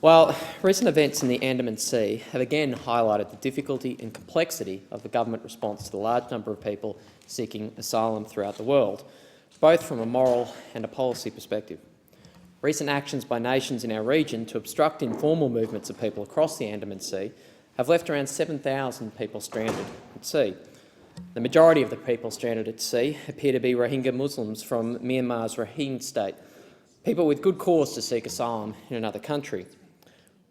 Well, recent events in the Andaman Sea have again highlighted the difficulty and complexity of the government response to the large number of people seeking asylum throughout the world, both from a moral and a policy perspective. Recent actions by nations in our region to obstruct informal movements of people across the Andaman Sea have left around 7,000 people stranded at sea. The majority of the people stranded at sea appear to be Rohingya Muslims from Myanmar's Rakhine state, people with good cause to seek asylum in another country.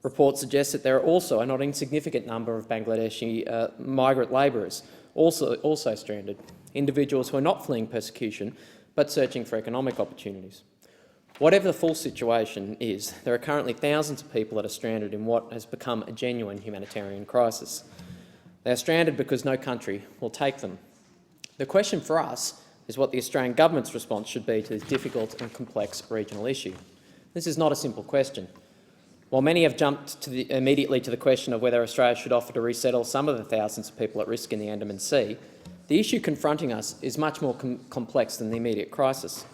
Reports suggest that there are also a not insignificant number of Bangladeshi migrant labourers also stranded, individuals who are not fleeing persecution but searching for economic opportunities. Whatever the full situation is, there are currently thousands of people that are stranded in what has become a genuine humanitarian crisis. They are stranded because no country will take them. The question for us is what the Australian government's response should be to this difficult and complex regional issue. This is not a simple question. While many have jumped immediately to the question of whether Australia should offer to resettle some of the thousands of people at risk in the Andaman Sea, the issue confronting us is much more complex than the immediate crisis.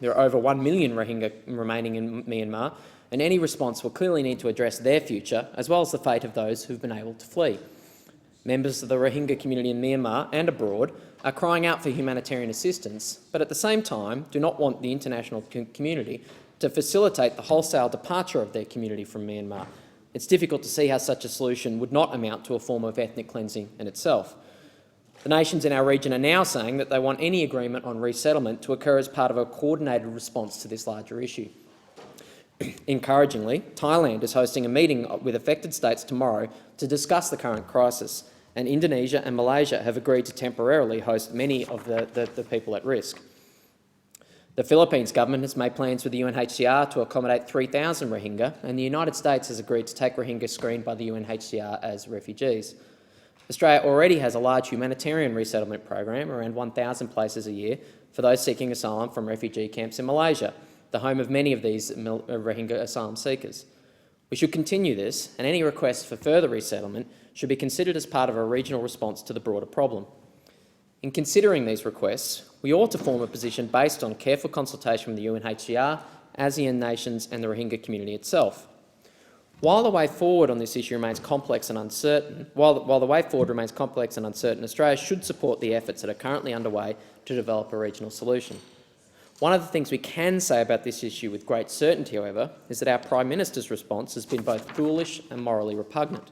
There are over 1 million Rohingya remaining in Myanmar, and any response will clearly need to address their future as well as the fate of those who have been able to flee. Members of the Rohingya community in Myanmar and abroad are crying out for humanitarian assistance, but at the same time do not want the international community to facilitate the wholesale departure of their community from Myanmar. It's difficult to see how such a solution would not amount to a form of ethnic cleansing in itself. The nations in our region are now saying that they want any agreement on resettlement to occur as part of a coordinated response to this larger issue. Encouragingly, Thailand is hosting a meeting with affected states tomorrow to discuss the current crisis, and Indonesia and Malaysia have agreed to temporarily host many of the people at risk. The Philippines government has made plans with the UNHCR to accommodate 3,000 Rohingya, and the United States has agreed to take Rohingya screened by the UNHCR as refugees. Australia already has a large humanitarian resettlement program, around 1,000 places a year, for those seeking asylum from refugee camps in Malaysia, the home of many of these Rohingya asylum seekers. We should continue this, and any requests for further resettlement should be considered as part of a regional response to the broader problem. In considering these requests, we ought to form a position based on careful consultation with the UNHCR, ASEAN nations and the Rohingya community itself. While the way forward on this issue remains complex and uncertain, Australia should support the efforts that are currently underway to develop a regional solution. One of the things we can say about this issue with great certainty, however, is that our Prime Minister's response has been both foolish and morally repugnant.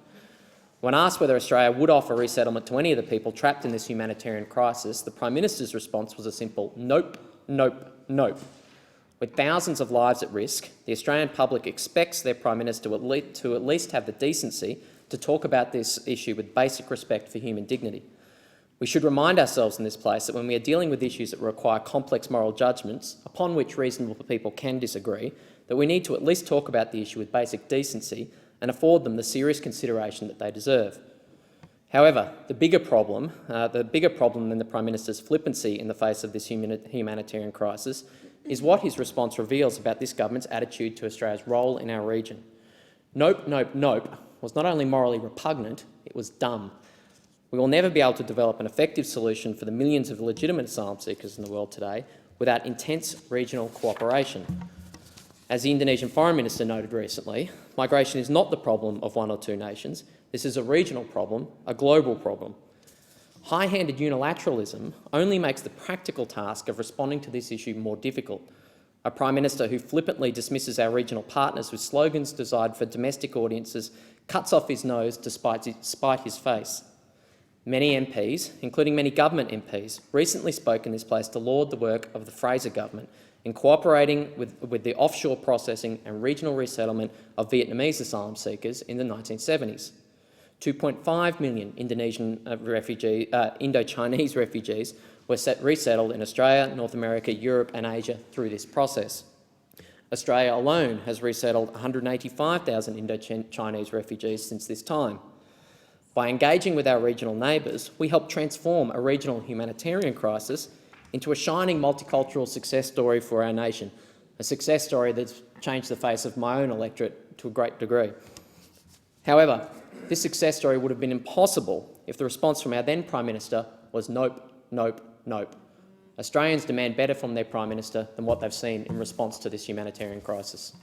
When asked whether Australia would offer resettlement to any of the people trapped in this humanitarian crisis, the Prime Minister's response was a simple nope, nope, nope. With thousands of lives at risk, the Australian public expects their Prime Minister to at least have the decency to talk about this issue with basic respect for human dignity. We should remind ourselves in this place that when we are dealing with issues that require complex moral judgments, upon which reasonable people can disagree, that we need to at least talk about the issue with basic decency and afford them the serious consideration that they deserve. However, the bigger problem than the Prime Minister's flippancy in the face of this humanitarian crisis is what his response reveals about this government's attitude to Australia's role in our region. Nope, nope, nope was not only morally repugnant, it was dumb. We will never be able to develop an effective solution for the millions of legitimate asylum seekers in the world today without intense regional cooperation. As the Indonesian Foreign Minister noted recently, migration is not the problem of one or two nations. This is a regional problem, a global problem. High-handed unilateralism only makes the practical task of responding to this issue more difficult. A Prime Minister who flippantly dismisses our regional partners with slogans designed for domestic audiences cuts off his nose to spite his face. Many MPs, including many government MPs, recently spoke in this place to laud the work of the Fraser government in cooperating with the offshore processing and regional resettlement of Vietnamese asylum seekers in the 1970s. 2.5 million Indo-Chinese refugees were resettled in Australia, North America, Europe and Asia through this process. Australia alone has resettled 185,000 Indo-Chinese refugees since this time. By engaging with our regional neighbours, we help transform a regional humanitarian crisis into a shining multicultural success story for our nation, a success story that's changed the face of my own electorate to a great degree. However, this success story would have been impossible if the response from our then Prime Minister was nope, nope, nope. Australians demand better from their Prime Minister than what they've seen in response to this humanitarian crisis.